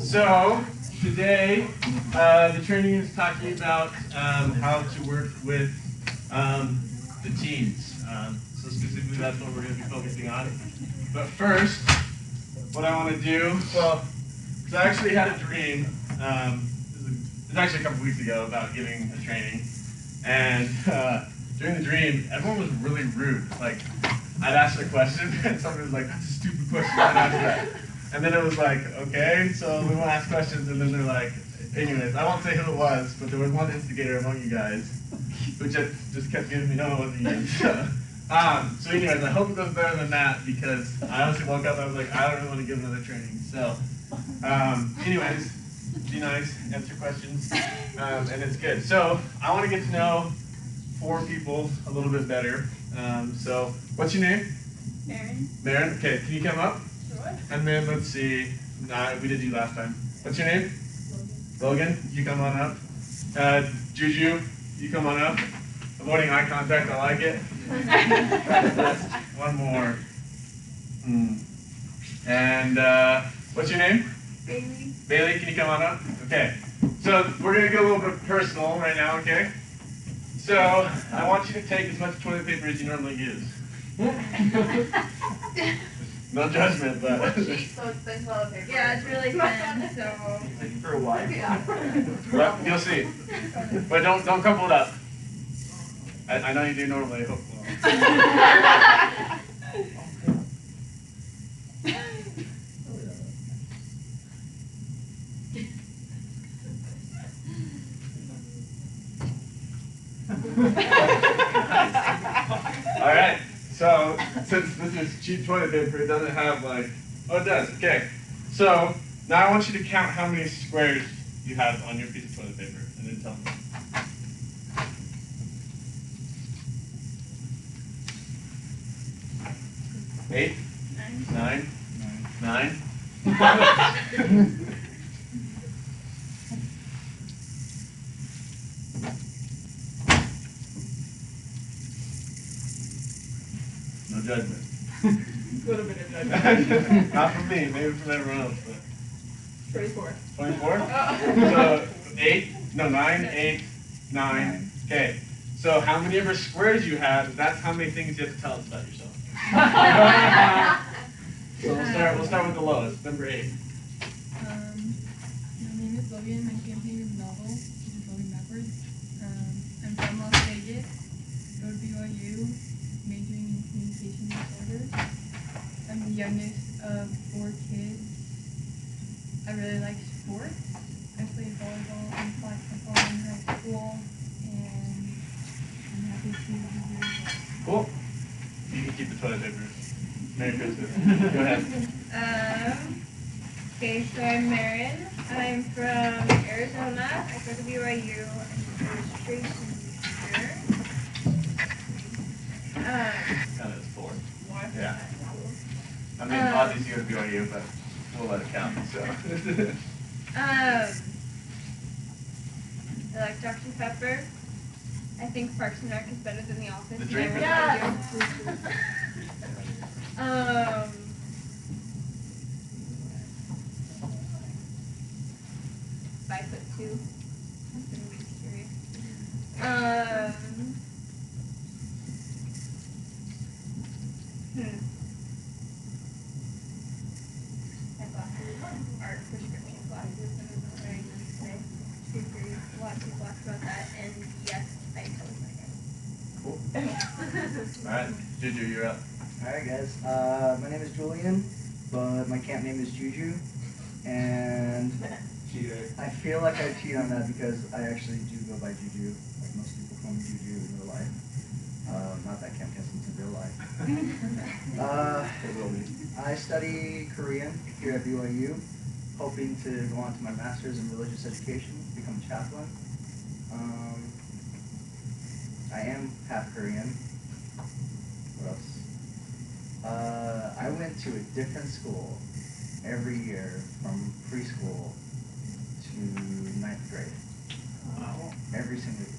So today, the training is talking about how to work with the teens. So specifically, that's what we're going to be focusing on. But first, what I want to do, well, because I actually had a dream. It was actually a couple weeks ago about giving a training, and during the dream, everyone was really rude. Like, I'd ask a question, and somebody was like, "That's a stupid question. Don't ask that." And then it was like, okay, so we want to ask questions, and then they're like, anyways, I won't say who it was, but there was one instigator among you guys who just kept giving me, no, it wasn't you. So anyways, I hope it goes better than that, because I honestly woke up and I was like, I don't really want to give another training. So anyways, be nice, answer questions, and it's good. So I want to get to know 4 people a little bit better. So what's your name? Marin. Marin, okay, can you come up? Sure. And then let's see, we did you last time. What's your name? Logan, you come on up. Juju, you come on up. Avoiding eye contact, I like it. One more. And what's your name? Bailey. Bailey, can you come on up? Okay. So we're going to get a little bit personal right now, okay? So I want you to take as much toilet paper as you normally use. No judgment, but... So it's been toilet paper. Yeah, it's really thin, so... For a while. Yeah. Well, you'll see. But don't crumple it up. I know you do normally. Hope. All right. So since this is cheap toilet paper, it doesn't have like. Oh, it does. Okay. So now I want you to count how many squares you have on your piece of toilet paper, and then tell me. 8? 9? 9? No judgment. A little bit of judgment. Not from me, maybe from everyone else. But 24. 24? Oh. So 8? No, 9, 8, 9. Okay. So how many ever squares you have, that's how many things you have to tell us about yourself. So we'll start with the lowest, number 8. My name is Logan. My campaign is novel, which is going backwards. I'm from Las Vegas. Go to BYU, majoring in communication disorders. I'm the youngest of 4 kids. I really like sports. I played volleyball and flag football in high school, and I'm happy to be here. Cool. You can keep the toilet paper. Merry Christmas. Go ahead. Okay, so I'm Marin. I'm from Arizona. I go to BYU. I'm an illustration teacher. Kind of 4. Yeah. I mean, obviously you go to BYU, but we'll let it count. So. I like Dr. Pepper. I think Parks and Rec is better than The Office. The drink. Yeah. 5'2". I'm really curious. My glasses are prescription glasses, and I'm wearing them today. A lot of people ask about that, and yes, I close my eyes. Cool. Alright, Juju, you're up. Alright guys, my name is Julian, but my camp name is Juju, and I feel like I cheat on that because I actually do go by Juju, like most people call me Juju in real life. Not that camp Kensington in real life. I study Korean here at BYU, hoping to go on to my master's in religious education, become a chaplain. I am half Korean. What else? I went to a different school every year from preschool to 9th grade. Wow. Every single year.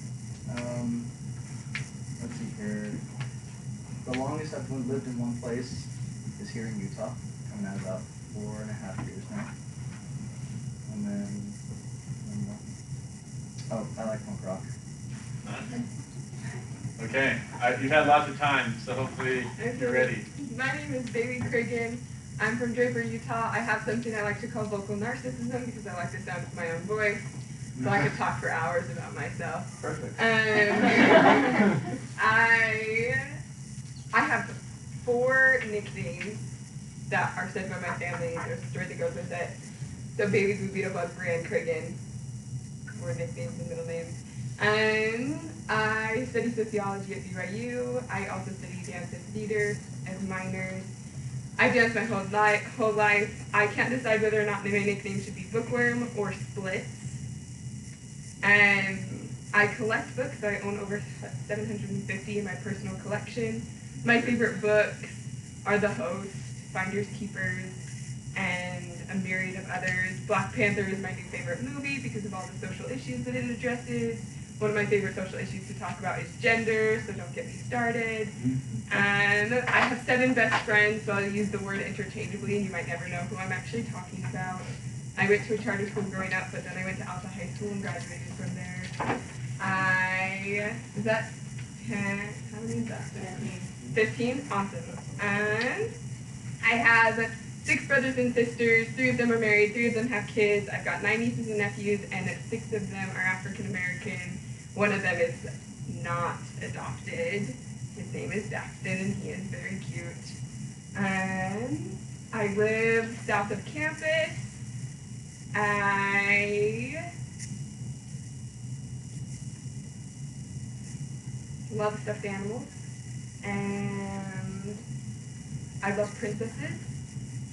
Let's see here. The longest I've lived in one place is here in Utah, coming out about 4.5 years now. Oh, I like punk rock. Okay, you've had lots of time, so hopefully you're ready. My name is Bailey Criggin. I'm from Draper, Utah. I have something I like to call vocal narcissism because I like the sound of my own voice. So I could talk for hours about myself. Perfect. I have 4 nicknames that are said by my family. There's a story that goes with it. So Bailey Boobito Bug Brand Criggin. 4 nicknames and middle names. And I study sociology at BYU. I also study dance and theater as minors. I've danced my whole life. I can't decide whether or not my nickname should be Bookworm or Splits. And I collect books. I own over 750 in my personal collection. My favorite books are The Host, Finders Keepers, and a myriad of others. Black Panther is my new favorite movie because of all the social issues that it addresses. One of my favorite social issues to talk about is gender, so don't get me started. And I have 7 best friends, so I'll use the word interchangeably, and you might never know who I'm actually talking about. I went to a charter school growing up, but then I went to Alta High School and graduated from there. Is that 10? How many is that? 15? Awesome. And I have 6 brothers and sisters. 3 of them are married. 3 of them have kids. I've got 9 nieces and nephews, and 6 of them are African American. One of them is not adopted. His name is Daxton, and he is very cute. And I live south of campus. I love stuffed animals, and I love princesses.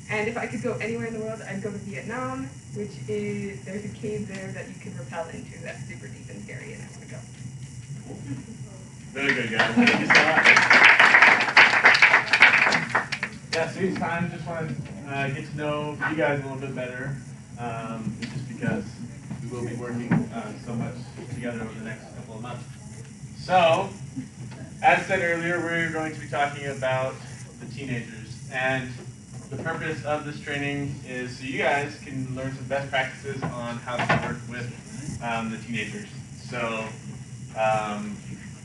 And if I could go anywhere in the world, I'd go to Vietnam, which is, there's a cave there that you can rappel into that's super deep and scary, and I want to go. Very good, guys. Thank you so much. Yeah, so it's time. Just want to get to know you guys a little bit better, just because we will be working so much together over the next couple of months. So, as said earlier, we're going to be talking about the teenagers, and the purpose of this training is so you guys can learn some best practices on how to work with the teenagers. So,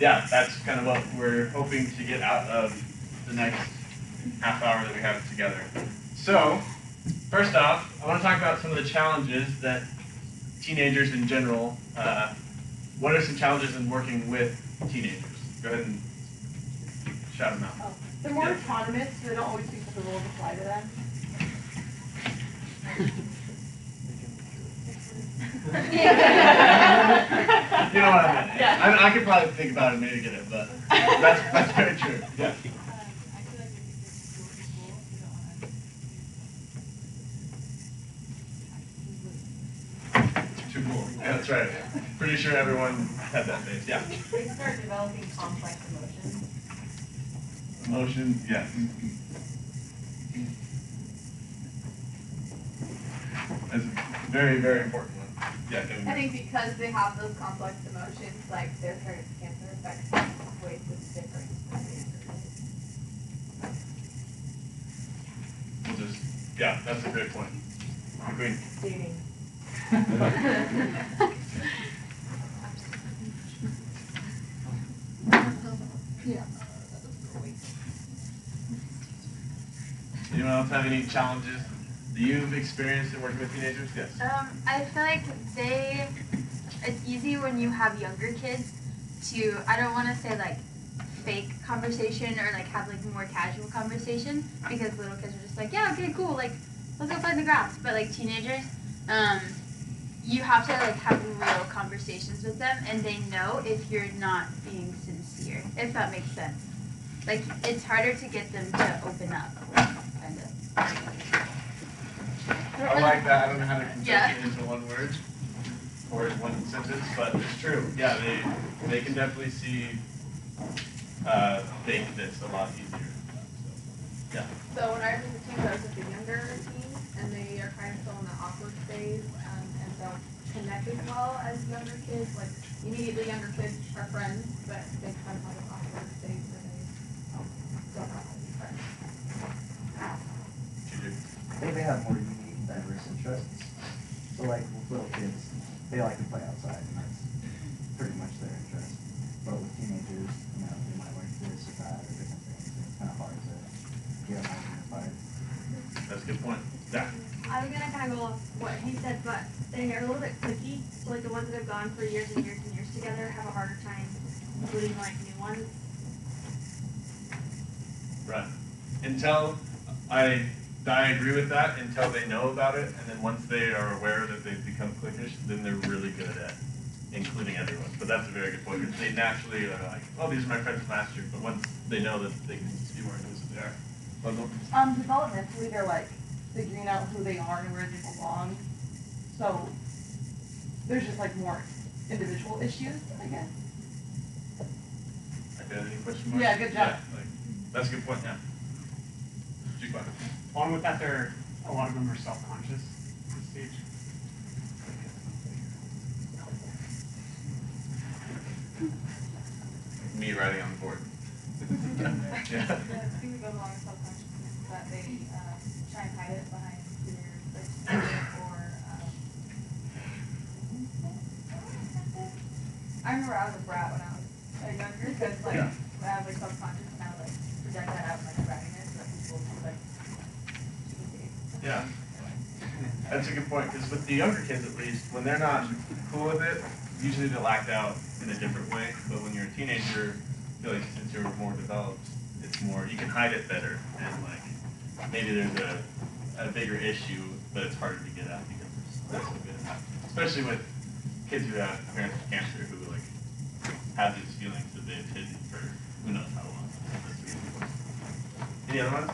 yeah, that's kind of what we're hoping to get out of the next half hour that we have together. So, first off, I want to talk about some of the challenges that teenagers in general, what are some challenges in working with teenagers? Go ahead and shout them out. Oh, they're more autonomous, so they don't always think that the rules apply to them. You know what I meant. Yeah. I could probably think about it and maybe get it, but that's very true. Yeah. Too cool. Yeah, that's right. Pretty sure everyone had that phase. Yeah. They start developing complex emotions. Emotions, yes. That's a very, very important one. Yeah, go I ahead. think because they have those complex emotions, like their parents' cancer affects them in ways that's different. We'll just, yeah, that's a great point. McQueen. Dating. Anyone else have any challenges that you've experienced in working with teenagers? Yes. I feel like it's easy when you have younger kids to, I don't want to say like fake conversation or like have like more casual conversation, because little kids are just like, yeah, okay, cool, like let's go play in the grass. But like teenagers, you have to like have real conversations with them, and they know if you're not being sincere, if that makes sense. Like it's harder to get them to open up, kind of. I like that. I don't know how to condense Yeah. it into one word or one sentence, but it's true. Yeah, they can definitely see think that's a lot easier. So, yeah. So when I was in the team, I was with the younger teens, and they are kind of still in the awkward phase, and don't connect as well as younger kids. Like immediately younger kids are friends, but they kind of have an awkward phase where they don't know how to be friends. I think they have more unique and diverse interests. So like with little kids, they like to play outside. And that's pretty much their interest. But with teenagers, you know, they might like this or that or different things, and it's kind of hard to get them unified. That's a good point. Yeah. I was gonna kind of go off what he said, but they're a little bit cliquey. So like the ones that have gone for years and years and years together have a harder time including like new ones. Right. Until I agree with that until they know about it, and then once they are aware that they've become cliquish, then they're really good at including everyone. But that's a very good point. They naturally are like, oh, these are my friends from last year. But once they know that they can be more inclusive, they are. Developmentally, they're like figuring out who they are and where they belong. So there's just like more individual issues, I guess. Okay, any question marks? Yeah, good job. Yeah, like, that's a good point, yeah. G-Cloud. Along with that, a lot of them are self-conscious at this stage. Me writing on the board. Yeah. The thing that goes along with self-consciousness is that they try and hide it behind their or I remember I was a brat when I was younger, because like when I was like self-conscious and I would like project that out like brattiness so that people would like keep it safe. Yeah. That's a good point, because with the younger kids at least, when they're not cool with it, usually they'll act out in a different way. But when you're a teenager, I feel like since you're more developed, it's more, you can hide it better. And like, maybe there's a bigger issue, but it's harder to get at because they're so good at that. Especially with kids who have parents with cancer who like have these feelings that they've hidden for who knows how long. That's a good point. Any other ones?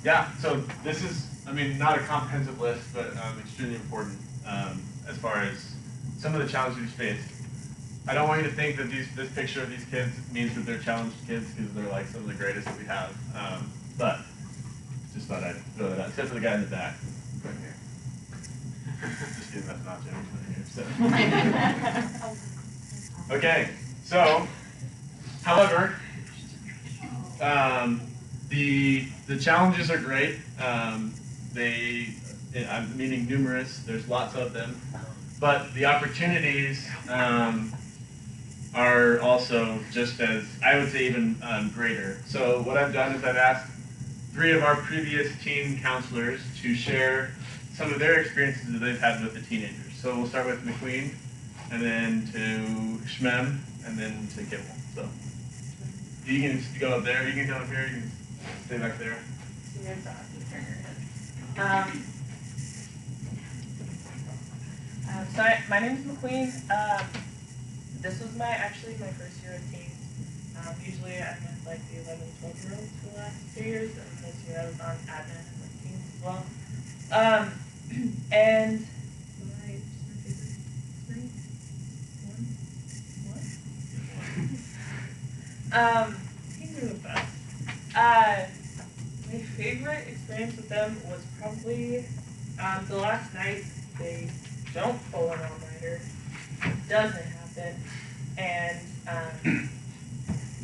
Yeah, so this is, I mean, not a comprehensive list, but extremely important as far as some of the challenges we face. I don't want you to think that this picture of these kids means that they're challenged kids, because they're like some of the greatest that we have. But just thought I'd throw that out, except for the guy in the back, right here. Just kidding, that's not Jim, right here. So. Okay, so, however, the challenges are great. I'm meaning numerous. There's lots of them, but the opportunities are also just as, I would say, even greater. So what I've done is I've asked 3 of our previous teen counselors to share some of their experiences that they've had with the teenagers. So we'll start with McQueen, and then to Shmem, and then to Kimmel. So you can go up there, you can come up here, you can stay back there. So my name is McQueen. This was actually my first year at teens. Usually I'm with like the 11, 12-year-olds for the last 2 years, and this year I was on admin and with teens as well. And my favorite experience? Teens are the best. My favorite experience with them was probably the last night. They don't pull an all-nighter. It doesn't happen. And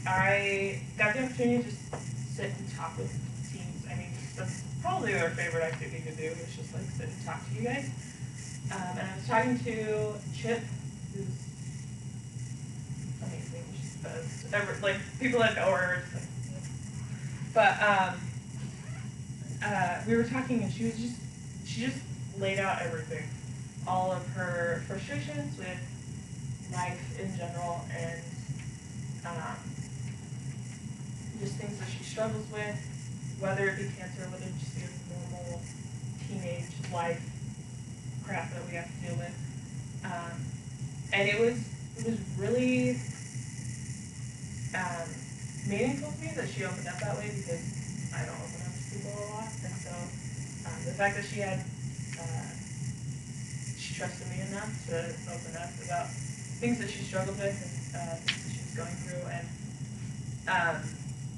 I got the opportunity to just sit and talk with teens. I mean, that's probably their favorite activity to do, is just like sit and talk to you guys. And I was talking to Chip, who's amazing. She's the best. Like, people that know her, it's like, but we were talking, and she just laid out everything. All of her frustrations with life in general, and just things that she struggles with, whether it be cancer, whether it just be normal teenage life crap that we have to deal with. And it was really meaningful to me that she opened up that way, because I don't open up to people a lot, and so the fact that she trusted me enough to open up about things that she struggled with and things that she was going through, and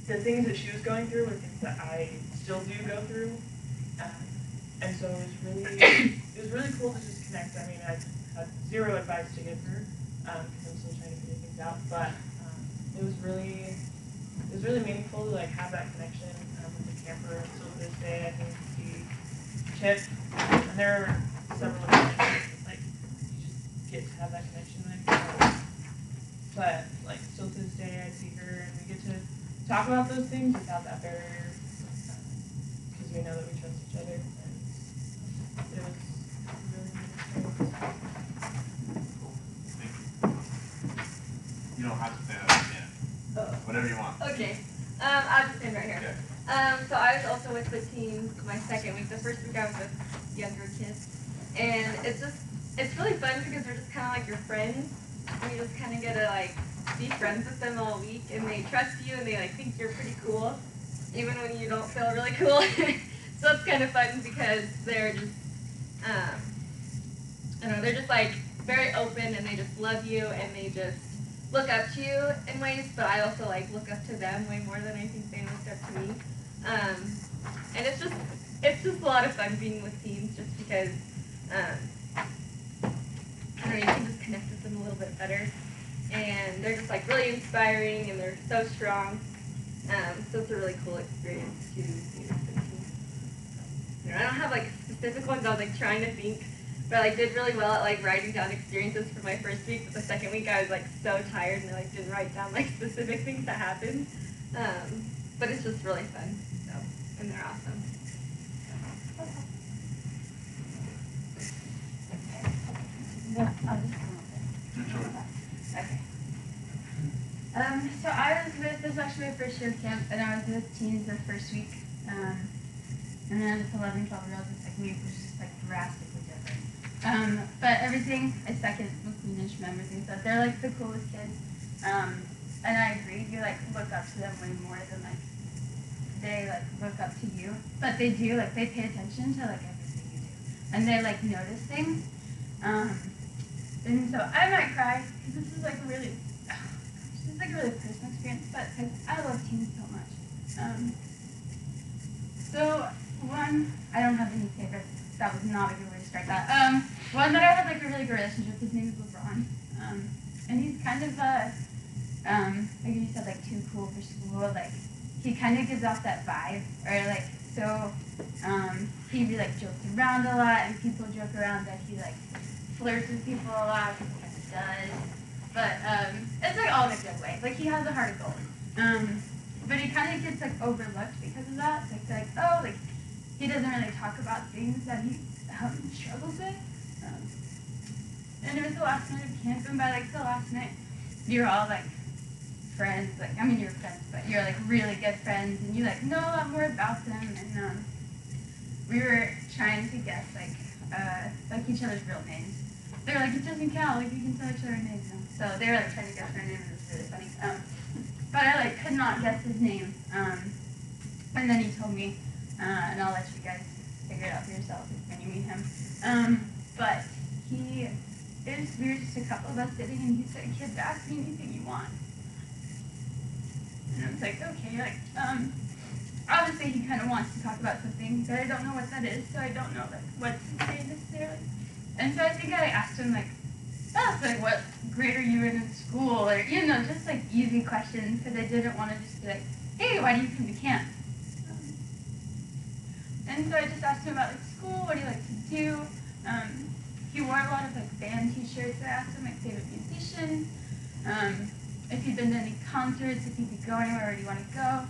the things that she was going through were things that I still do go through, and so it was really cool to just connect. I mean, I had zero advice to give her because I'm still trying to figure things out, but it was really meaningful to like have that connection with the camper. And so to this day, I can see Chip, and there are several other things, like get to have that connection with. But like still to this day, I see her and we get to talk about those things without that barrier, because we know that we trust each other. And it was really good experience. You don't have to say that again. Whatever you want. Okay. I'll just stand right here. Okay. So I was also with the team my second week. The first week I was with younger kids. And it's really fun because they're just kind of like your friends. And you just kind of get to like be friends with them all week. And they trust you and they like think you're pretty cool. Even when you don't feel really cool. So it's kind of fun because they're just, I don't know, they're just like very open and they just love you and they just look up to you in ways, but I also like look up to them way more than I think they look up to me. And it's just a lot of fun being with teens just because I don't know, you can just connect with them a little bit better. And they're just like really inspiring and they're so strong. So it's a really cool experience to be with the team. I don't have like specific ones. I was like trying to think. But I did really well at like writing down experiences for my first week, but the second week I was like so tired and I like didn't write down like specific things that happened. But it's just really fun. So, and they're awesome. Okay. So I was with, this was actually my first year of camp, and I was with teens the first week. And then with 11, 12-year-olds, the second week was just like drastically different. But everything, I second what Queenish members and stuff. They're like the coolest kids. And I agree, you like look up to them way more than like they like look up to you. But they do, like they pay attention to like everything you do. And they like notice things. And so I might cry, because this is like a really personal experience, but I love teens so much. So one, I don't have any favorites. That was not a good way to start that. One that I had like a really good relationship with, his name is LeBron. And he's kind of like you said, like too cool for school. Like he kind of gives off that vibe, or like so. He like jokes around a lot, and people joke around that he like flirts with people a lot, because he kind of does. But it's like all in a good way. Like he has a heart of gold. But he kind of gets like overlooked because of that. Like oh, like he doesn't really talk about things that he struggles with. And it was the last night of camp, and by like the last night, you're all like friends. Like I mean, you're friends, but you're like really good friends, and you like know a lot more about them. And we were trying to guess like each other's real names. They were like, it doesn't count. Like we can tell each other names now. So they were like trying to guess their name, and it was really funny. But I like could not guess his name. And then he told me, and I'll let you guys figure it out for yourself when you meet him. But we were just a couple of us sitting, and he said, kids, ask me anything you want. And I was like, okay, like, obviously he kind of wants to talk about something, but I don't know what that is, so I don't know, like, what to say necessarily. And so I think I asked him, like, oh, so like, what grade are you in school, or, you know, just, like, easy questions, because I didn't want to just be like, hey, why do you come to camp? And so I just asked him about, like, school, what do you like to do? He wore a lot of, like, band t-shirts. I asked him, like, favorite musician, if he'd been to any concerts, if he'd be going, where would he want to go?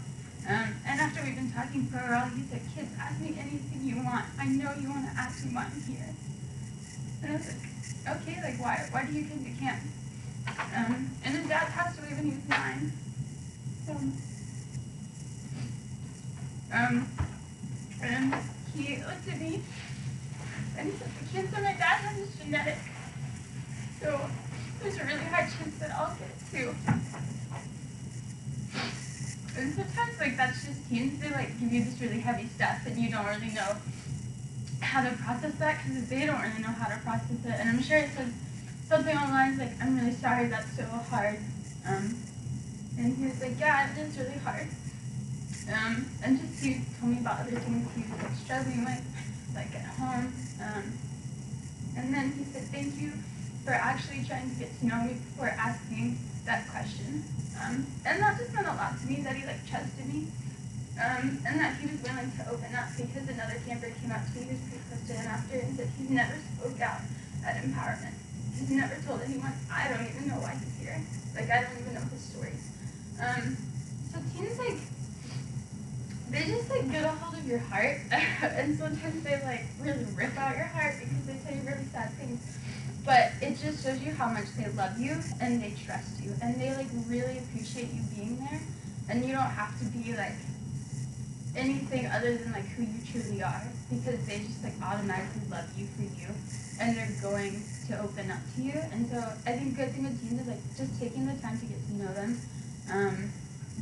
And after we've been talking for a while, he said, kids, ask me anything you want. I know you want to ask me why I'm here. And I was like, okay, like, why do you come to camp? And his dad passed away when he was 9. And he looked at me, and he said, the cancer my dad has is genetic. So there's a really high chance that I'll get it too. And sometimes, like, that's just teens. They, like, give you this really heavy stuff, and you don't really know how to process that, because they don't really know how to process it. And I'm sure it says something online like, I'm really sorry, that's so hard. And he was like, yeah, it is really hard. And just he told me about other things he was, like, struggling with, like, at home. And then he said, thank you for actually trying to get to know me before asking that question. And that just meant a lot to me, that he, like, trusted me. And that he was willing to open up, because another camper came up to me who was pretty close to him after and said he never spoke out at empowerment. He's never told anyone. I don't even know why he's here. Like, I don't even know his stories. So teens, like, they just, like, get a hold of your heart. And sometimes they, like, really rip out your heart because they tell you really sad things. But it just shows you how much they love you and they trust you. And they, like, really appreciate you being there. And you don't have to be, like, anything other than, like, who you truly are. Because they just, like, automatically love you for you. And they're going to open up to you. And so I think good thing with teens is, like, just taking the time to get to know them.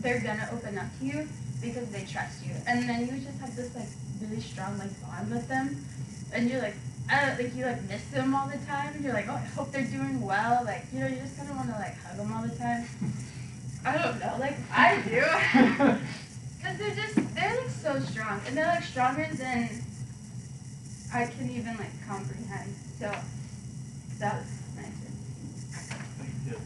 They're gonna open up to you because they trust you. And then you just have this, like, really strong, like, bond with them. And you're, like, you, like, miss them all the time. You're like, oh, I hope they're doing well. Like, you know, you just kind of want to, like, hug them all the time. I don't know, like, I do. Because they're, like, so strong. And they're, like, stronger than I can even, like, comprehend. So, that was nice. Thank you.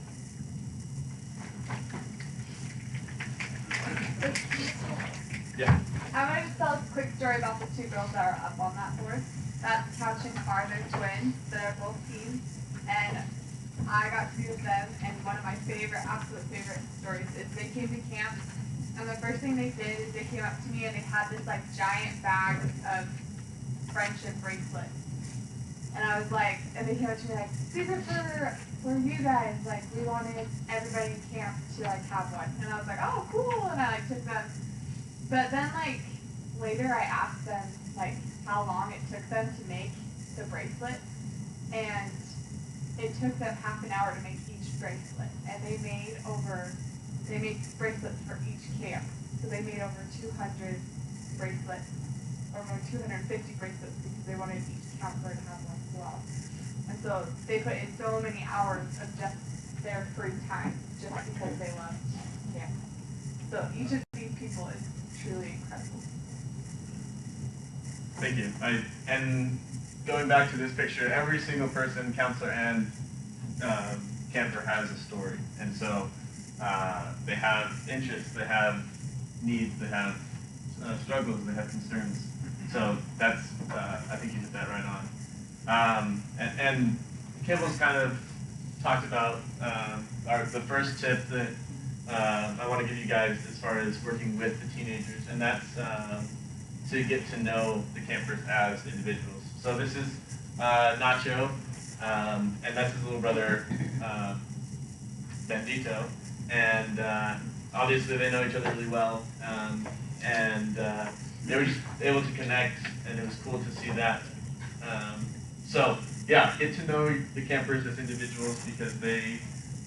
Yeah. I want to just tell a quick story about the two girls that are up on that board. That's Couch and Car, they're twins. They're both teens. And I got to be with them, and one of my absolute favorite stories is they came to camp, and the first thing they did is they came up to me and they had this, like, giant bag of friendship bracelets. And I was like, and they came up to me like, these are for you guys. Like, we wanted everybody in camp to, like, have one. And I was like, oh, cool. And I, like, took them. But then, like, later I asked them, like, how long it took them to make the bracelet. And it took them half an hour to make each bracelet. And they made bracelets for each camp. So they made over 200 bracelets, over 250 bracelets because they wanted each counselor to have one as well. And so they put in so many hours of just their free time just because they loved camp. So each of these people is truly incredible. Thank you. And going back to this picture, every single person, counselor and camper has a story. And so they have interests, they have needs, they have struggles, they have concerns. So that's, I think you hit that right on. And Kimball's kind of talked about the first tip that I want to give you guys as far as working with the teenagers, and that's to get to know the campers as individuals. So this is Nacho, and that's his little brother, Bandito, and obviously they know each other really well, and they were just able to connect, and it was cool to see that. So yeah, get to know the campers as individuals because they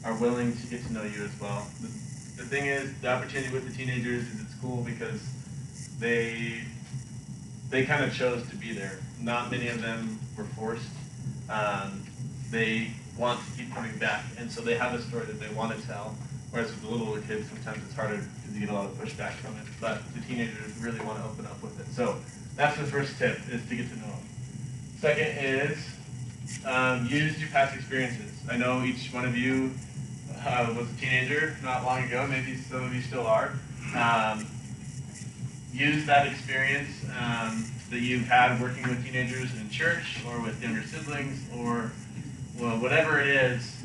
are willing to get to know you as well. The thing is, the opportunity with the teenagers is it's cool because they kind of chose to be there. Not many of them were forced. They want to keep coming back, and so they have a story that they want to tell. Whereas with the littler kids, sometimes it's harder because you get a lot of pushback from it. But the teenagers really want to open up with it. So that's the first tip, is to get to know them. Second is use your past experiences. I know each one of you was a teenager not long ago. Maybe some of you still are. Use that experience that you've had working with teenagers in church or with younger siblings or whatever it is.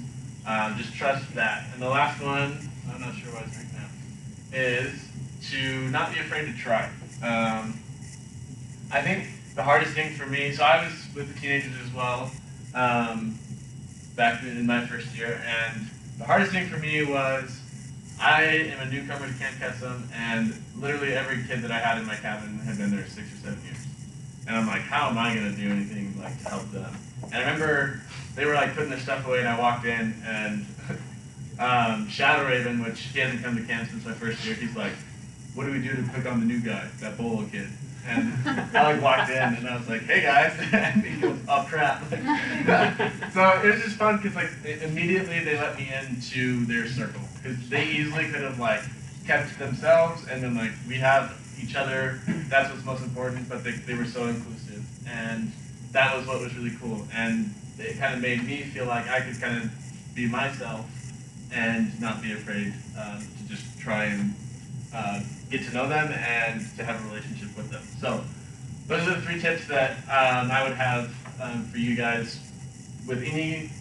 Just trust that. And the last one, I'm not sure why it's right now, is to not be afraid to try. I think the hardest thing for me, so I was with the teenagers as well back in my first year, and the hardest thing for me was I am a newcomer to Camp Kesem, and literally every kid that I had in my cabin had been there 6 or 7 years. And I'm like, how am I going to do anything like to help them? And I remember they were like putting their stuff away, and I walked in, and Shadow Raven, which he hasn't come to camp since my first year, he's like, what do we do to pick on the new guy, that Bolo kid? And I like walked in, and I was like, hey guys, and he goes, oh crap. So it was just fun because like immediately they let me into their circle because they easily could have like kept to themselves and been like, we have each other, that's what's most important, but they were so inclusive, and that was what was really cool, and it kind of made me feel like I could kind of be myself and not be afraid to just try and get to know them and to have a relationship with them. So those are the 3 tips that I would have for you guys with any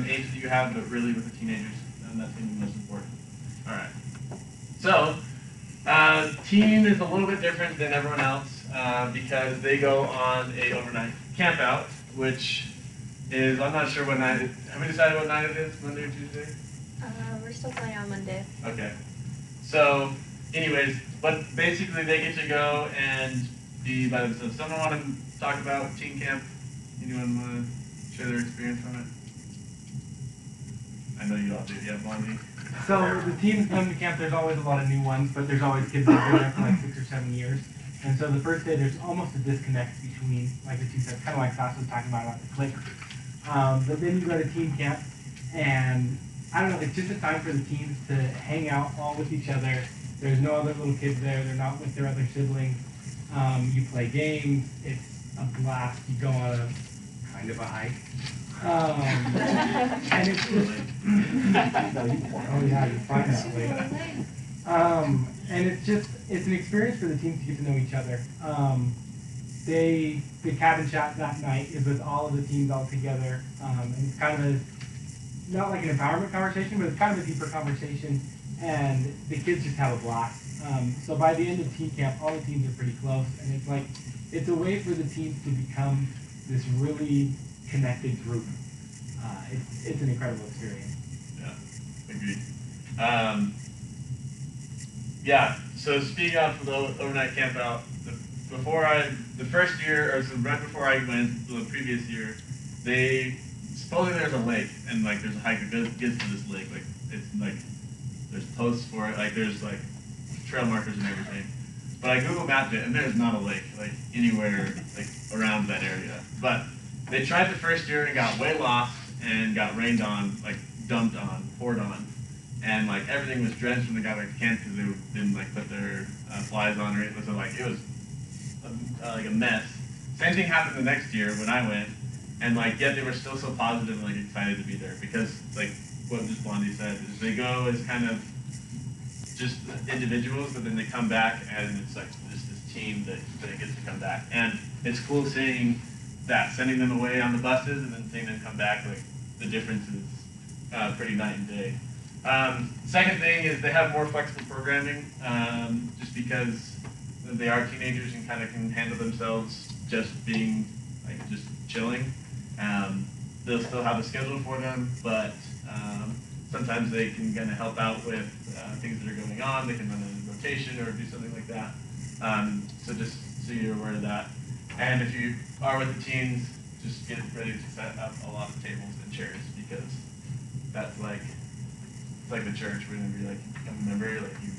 age that you have, but really with the teenagers, and that's going to be most important. All right. So, teen is a little bit different than everyone else because they go on a overnight camp out, which is, I'm not sure what night it, have we decided what night it is, Monday or Tuesday? We're still planning on Monday. Okay. So, anyways, but basically they get to go and be by themselves. Someone want to talk about teen camp? Anyone want to share their experience from it? I know you all do. Yeah, Blondie. So the teams come to camp, there's always a lot of new ones, but there's always kids that have been there for like 6 or 7 years. And so the first day there's almost a disconnect between like the two sets, kind of like Sas was talking about the click. But then you go to team camp, and I don't know, it's just a time for the teens to hang out all with each other. There's no other little kids there, they're not with their other siblings. You play games, it's a blast. You go on a kind of a hike. And it's just, oh yeah, you find that later. And it's an experience for the teams to get to know each other. The cabin chat that night is with all of the teams all together, and it's kind of not like an empowerment conversation, but it's kind of a deeper conversation, and the kids just have a blast. So by the end of team camp, all the teams are pretty close, and it's a way for the teams to become this really connected group. It's an incredible experience. Yeah, agreed. Yeah, so speaking of the overnight camp out, the first year, or so right before I went, the previous year, supposedly there's a lake, and like there's a hike that gets to this lake, like it's like, there's posts for it, like there's like trail markers and everything. But I Google mapped it, and there's not a lake, like anywhere like around that area. But they tried the first year and got way lost and got rained on, like dumped on, poured on. And like everything was drenched when they got back to camp because they didn't like put their flies on or anything. So like it was like a mess. Same thing happened the next year when I went, and like yet they were still so positive and like excited to be there because like what just Blondie said is they go as kind of just individuals, but then they come back and it's like just this team that gets to come back. And it's cool seeing that, sending them away on the buses and then seeing them come back. Like the difference is pretty night and day. Second thing is they have more flexible programming, just because they are teenagers and kind of can handle themselves just being like just chilling. They'll still have a schedule for them, but sometimes they can kind of help out with things that are going on. They can run a rotation or do something like that. So just so you're aware of that. And if you are with the teens, just get ready to set up a lot of tables and chairs because that's like, it's like the church. Whenever you like become a member, like you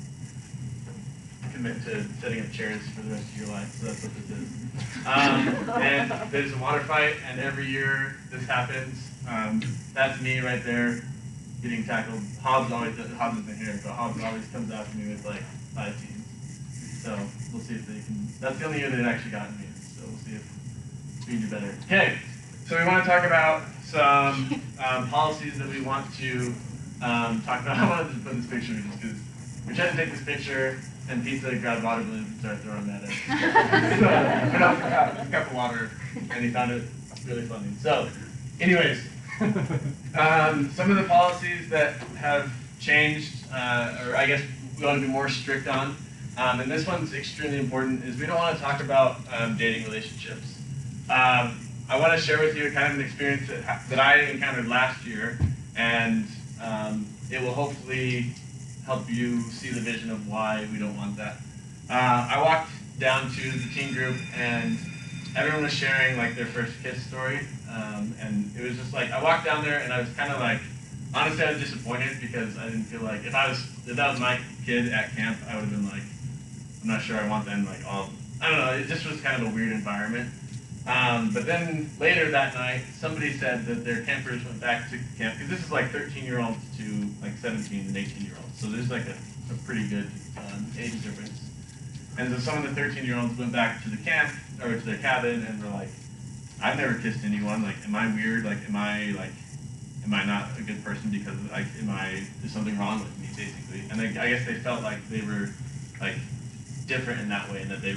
commit to setting up chairs for the rest of your life. So that's what this is. And there's a water fight, and every year this happens. That's me right there getting tackled. Hobbs isn't here, but Hobbs always comes after me with like 5 teams. So we'll see if they can. That's the only year they've actually gotten me. So we'll see if we can do better. Okay, so we want to talk about some policies that we want to talk about. I wanted to put this picture just because we tried to take this picture and Pizza grabbed water balloons and started throwing that at us. But I forgot the water and he found it really funny. So, anyways, some of the policies that have changed, or I guess we want to be more strict on, and this one's extremely important, is we don't want to talk about dating relationships. I want to share with you kind of an experience that I encountered last year, and it will hopefully help you see the vision of why we don't want that. I walked down to the teen group, and everyone was sharing like their first kiss story, and it was just like, I walked down there and I was kind of like, honestly I was disappointed because I didn't feel like, if that was my kid at camp, I would have been like, I'm not sure I want them like all, I don't know, it just was kind of a weird environment. But then later that night, somebody said that their campers went back to camp, because this is like 13-year-olds to like 17 and 18-year-olds. So there's like a pretty good age difference. And so some of the 13-year-olds went back to the camp, or to their cabin, and were like, I've never kissed anyone, like, am I weird? Like, am I not a good person because, like, is something wrong with me, basically? And I guess they felt like they were, like, different in that way, and that they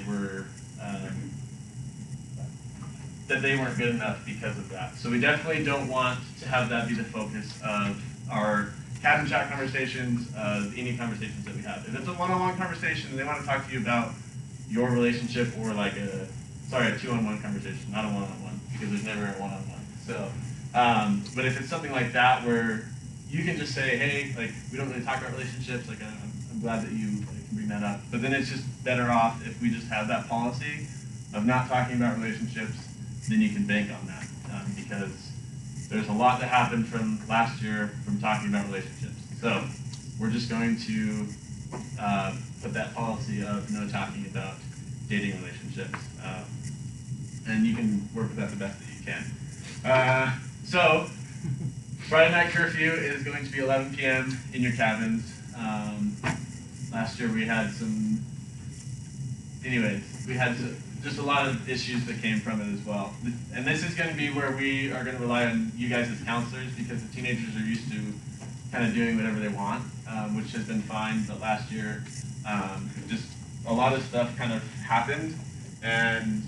that they weren't good enough because of that. So we definitely don't want to have that be the focus of our cabin chat conversations, any conversations that we have. If it's a one-on-one conversation and they want to talk to you about your relationship, or like a two-on-one conversation, not a one-on-one, because there's never a one-on-one. So, but if it's something like that where you can just say, hey, like, we don't really talk about relationships, like, I'm glad that you can bring that up. But then it's just better off if we just have that policy of not talking about relationships, then you can bank on that. Because there's a lot that happened from last year from talking about relationships. So we're just going to put that policy of no talking about dating relationships. And you can work with that the best that you can. So Friday night curfew is going to be 11 p.m. in your cabins. Last year we had just a lot of issues that came from it as well. And this is going to be where we are going to rely on you guys as counselors, because the teenagers are used to kind of doing whatever they want, which has been fine. But last year, just a lot of stuff kind of happened, and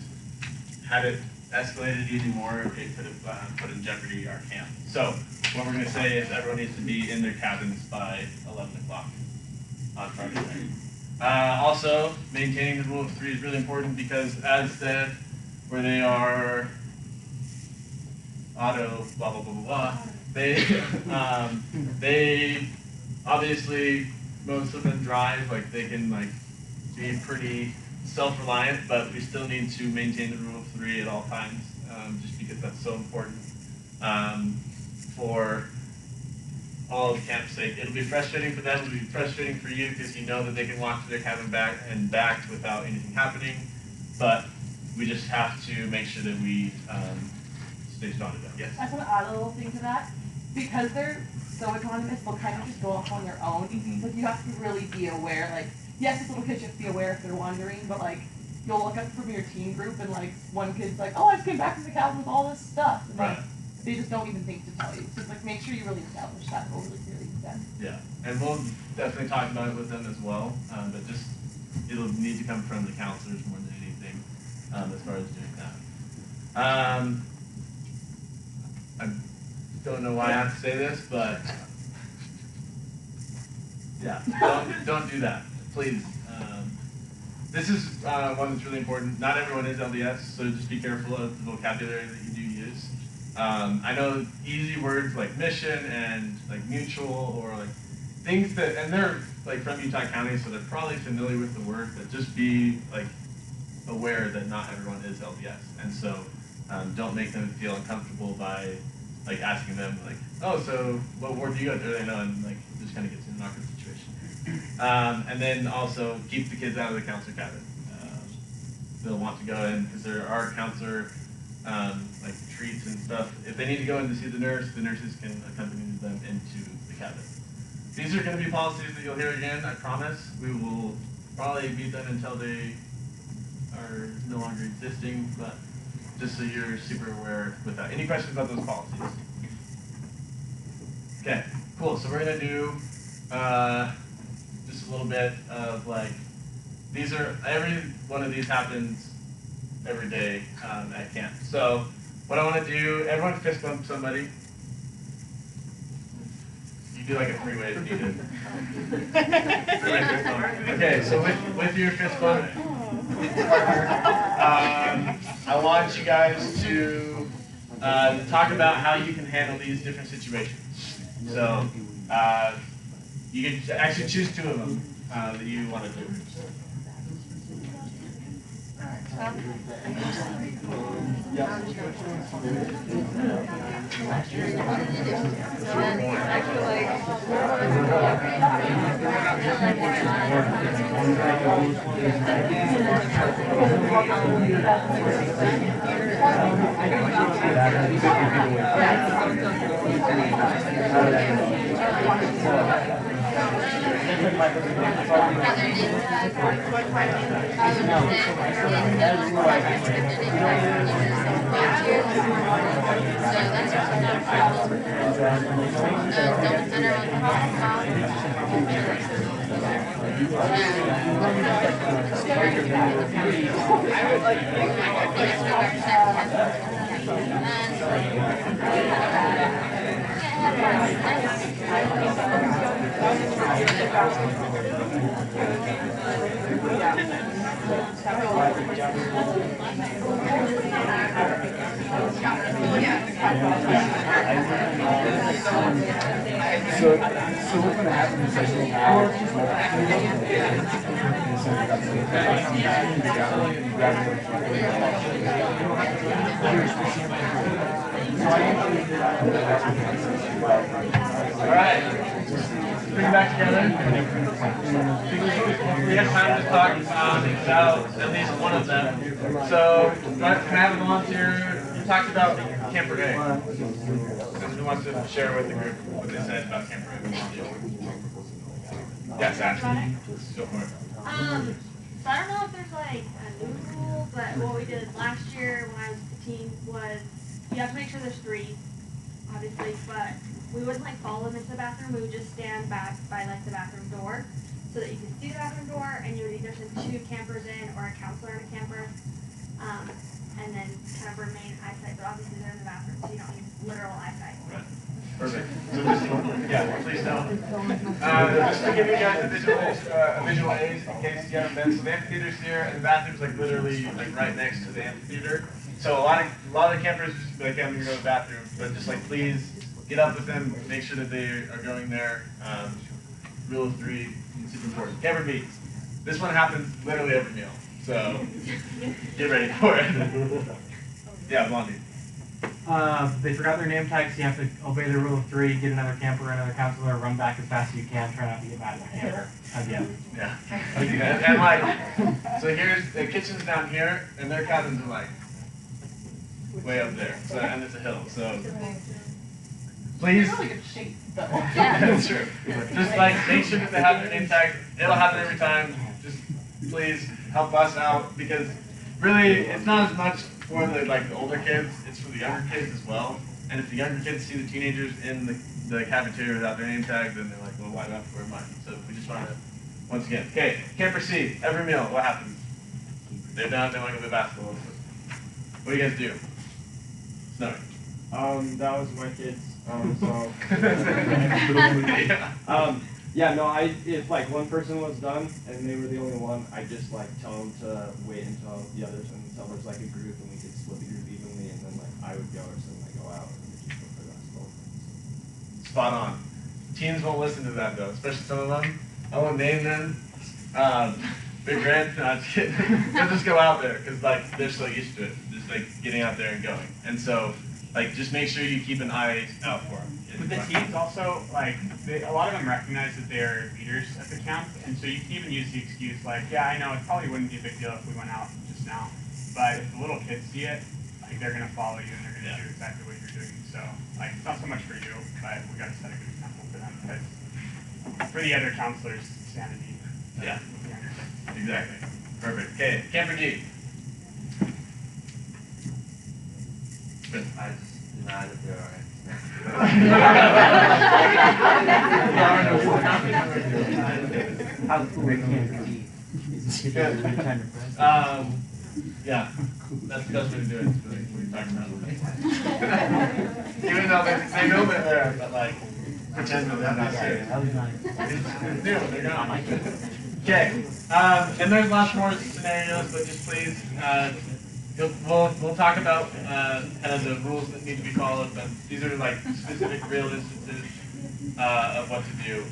had it escalated even more, it could have put in jeopardy our camp. So what we're going to say is everyone needs to be in their cabins by 11 o'clock on Friday night. Also, maintaining the rule of 3 is really important, because as said, where they are auto blah blah blah blah blah, they obviously, most of them drive, like they can like be pretty self-reliant, but we still need to maintain the rule of 3 at all times, just because that's so important for all of camp's sake. It'll be frustrating for them, it'll be frustrating for you, because you know that they can walk to their cabin back without anything happening, but we just have to make sure that we stay strong to that. Yes? I just want to add a little thing to that. Because they're so autonomous, they'll kind of just go off on their own. Like, you have to really be aware, like, yes, as little kids you have to be aware if they're wandering, but like, you'll look up from your teen group and like, one kid's like, oh, I just came back from the cabin with all this stuff. And like, they just don't even think to tell you. So it's like, make sure you really establish that role really clearly with them. Yeah, and we'll definitely talk about it with them as well, but just, it'll need to come from the counselors more than anything, as far as doing that. I don't know why I have to say this, but yeah, don't do that, please. This is one that's really important. Not everyone is LDS, so just be careful of the vocabulary that you do use. I know easy words like mission and like mutual, or like things that, and they're like from Utah County, so they're probably familiar with the word, but just be like aware that not everyone is LDS. And so don't make them feel uncomfortable by like asking them like, oh, so what ward do you go to? They know, and like it just kind of gets in an awkward situation. And then also keep the kids out of the counselor cabin. They'll want to go in, because there are counselor like treats and stuff. If they need to go in to see the nurses can accompany them into the cabin. These are going to be policies that you'll hear again, I promise. We will probably beat them until they are no longer existing, but just so you're super aware with that. Any questions about those policies? Okay, cool. So we're going to do just a little bit of like, every one of these happens every day at camp. So what I want to do, everyone fist bump somebody. You do like a 3-way if needed. 3-way fist bump. Okay, so with your fist bump, I want you guys to talk about how you can handle these different situations. So you can actually choose 2 of them that you want to do. So what's gonna happen is Alright. Bring it back together. We have time to talk about at least one of them. So, can I have a volunteer? You talked about Camper A. Who wants to share with the group what they said about Camper A? Yes, Ashley. Go for it. So I don't know if there's like a new rule, but what we did last year when I was with the team was you have to make sure there's 3, obviously, but we wouldn't like follow them into the bathroom. We would just stand back by like the bathroom door so that you could see the bathroom door, and you would either send 2 campers in or a counselor in a camper, and then kind of remain eyesight. But obviously they're in the bathroom, so you don't need literal eyesight. Perfect. So just, yeah, please don't. Just to give you guys a visual aid in case you haven't been. So the amphitheater's here, and the bathroom's like literally like right next to the amphitheater. So a lot of campers just be like, I'm gonna go to the bathroom, but just like please get up with them, make sure that they are going there. Rule of 3, it's super important. Camper B. This one happens literally every meal, so get ready for it. Yeah, Blondie. They forgot their name tags, so you have to obey the rule of 3, get another camper or another counselor, run back as fast as you can, try not to get mad at the camper again. Yeah. And like, so here's, the kitchen's down here, and their cabins are like, way up there, so, and it's a hill, so. Please. Yeah, that's true. Just like, make sure that they have their name tag, it'll happen every time, just please help us out, because really, it's not as much for the older kids, it's for the younger kids as well. And if the younger kids see the teenagers in the cafeteria without their name tag, then they're like, well, why do I have to wear mine? So we just want to, once again, okay, Camper C, every meal, what happens? They're down, they want to go to the basketball. What do you guys do? Snowy. That was my kids. Yeah, no, if like one person was done and they were the only one, I just like tell them to wait until the others, until there's like a group and we could split the group evenly, and then like I would go or something, like go out and we just go for basketball. Spot on. Teens won't listen to that though, especially some of them. I won't name them. Big Red, no, just kidding. They'll just go out there because like they're so used to it, just like getting out there and going. And so, like, just make sure you keep an eye out for them. With the teens also, like, a lot of them recognize that they're leaders at the camp, and so you can even use the excuse like, yeah, I know, it probably wouldn't be a big deal if we went out just now, but if the little kids see it, like, they're going to follow you and they're going to do exactly what you're doing. So, like, it's not so much for you, but we got to set a good example for them, because for the other counselors, sanity. Yeah, exactly. Perfect. Okay, Camper G. I just denied that they're alright. How's Camper G? Yeah, that's the best way to do it. Is really what you're talking about. Even though they know they're there, but like pretend that they're not there. It's new, they're gone. Okay, and there's lots more scenarios, but just please, we'll talk about kind of the rules that need to be followed, but these are like specific real instances of what to do.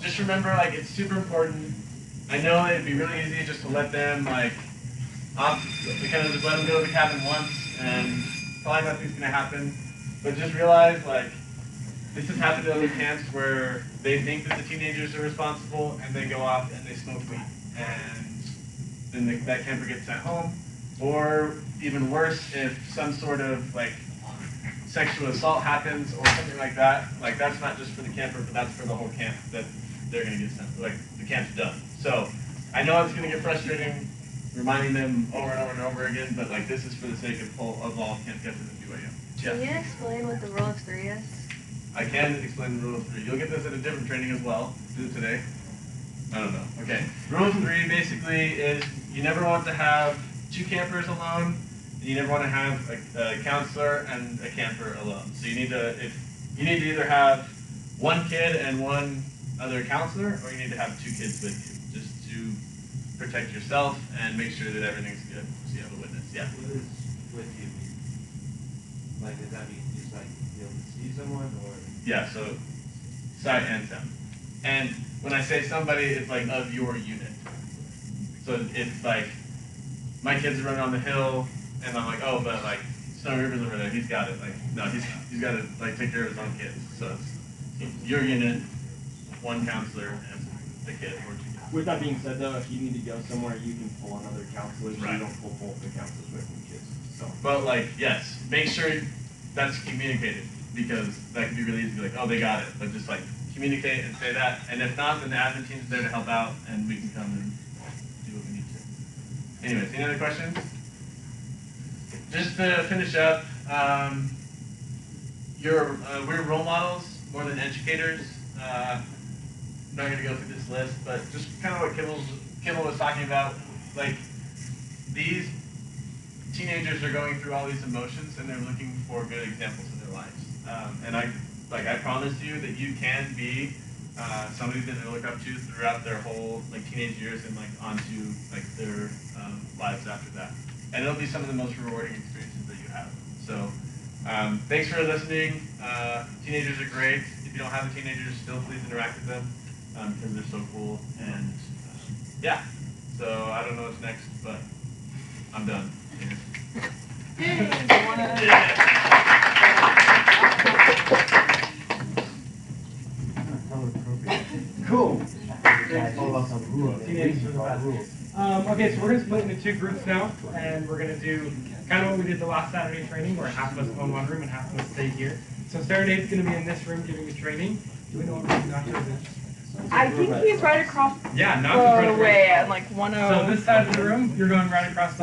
Just remember, like, it's super important. I know it'd be really easy just to let them like to kind of just let them go to the cabin once, and probably nothing's gonna happen. But just realize, like, this has happened to other camps where they think that the teenagers are responsible, and they go off and they smoke weed, and then that camper gets sent home. Or even worse, if some sort of like sexual assault happens or something like that, like that's not just for the camper, but that's for the whole camp that they're gonna get sent. Like the camp's done. So I know it's gonna get frustrating reminding them over and over and over again, but like this is for the sake of all camp captains at BYU. Can you explain what the rule of 3 is? I can explain the rule of 3. You'll get this at a different training as well. Do it today. I don't know. Okay. Rule 3 basically is you never want to have 2 campers alone. And you never want to have a counselor and a camper alone. So you need to either have 1 kid and 1 other counselor, or you need to have 2 kids with you, just to protect yourself and make sure that everything's good. So you have a witness. Yeah. What does with you mean? Like, does that mean just like be able to see someone, or? Yeah. So sight and sound. And when I say somebody, it's like of your unit. So it's like my kids are running on the hill, and I'm like, oh, but like Snow River's over there, he's got it. Like, no, he's got to like take care of his own kids. So it's your unit, 1 counselor, and the kid or 2 kids. With that being said, though, if you need to go somewhere, you can pull another counselor, so Right. you don't pull both the counselors with the kids. So. But like, yes, make sure that's communicated, because that can be really easy to be like, oh, they got it. But just like communicate and say that. And if not, then the admin team's there to help out, and we can come and do what we need to. Anyways, any other questions? Just to finish up, we're role models more than educators. I'm not going to go through this list, but just kind of what Kimmel was talking about. Like, these teenagers are going through all these emotions, and they're looking for good examples in their lives. And I promise you that you can be somebody that they look up to throughout their whole like teenage years and like onto like their lives after that. And it'll be some of the most rewarding experiences that you have. So thanks for listening. Teenagers are great. If you don't have a teenager, still please interact with them because they're so cool. And yeah, so I don't know what's next, but I'm done. Cool. Okay, so we're going to split into 2 groups now, and we're going to do kind of what we did the last Saturday training, where half of us own 1 room and half of us stay here. So Saturday's going to be in this room giving the training. Do we know what room Nacho is? I think he's right across Yeah, Nacho's right across. way at like 10. So this side of the room, you're going right across the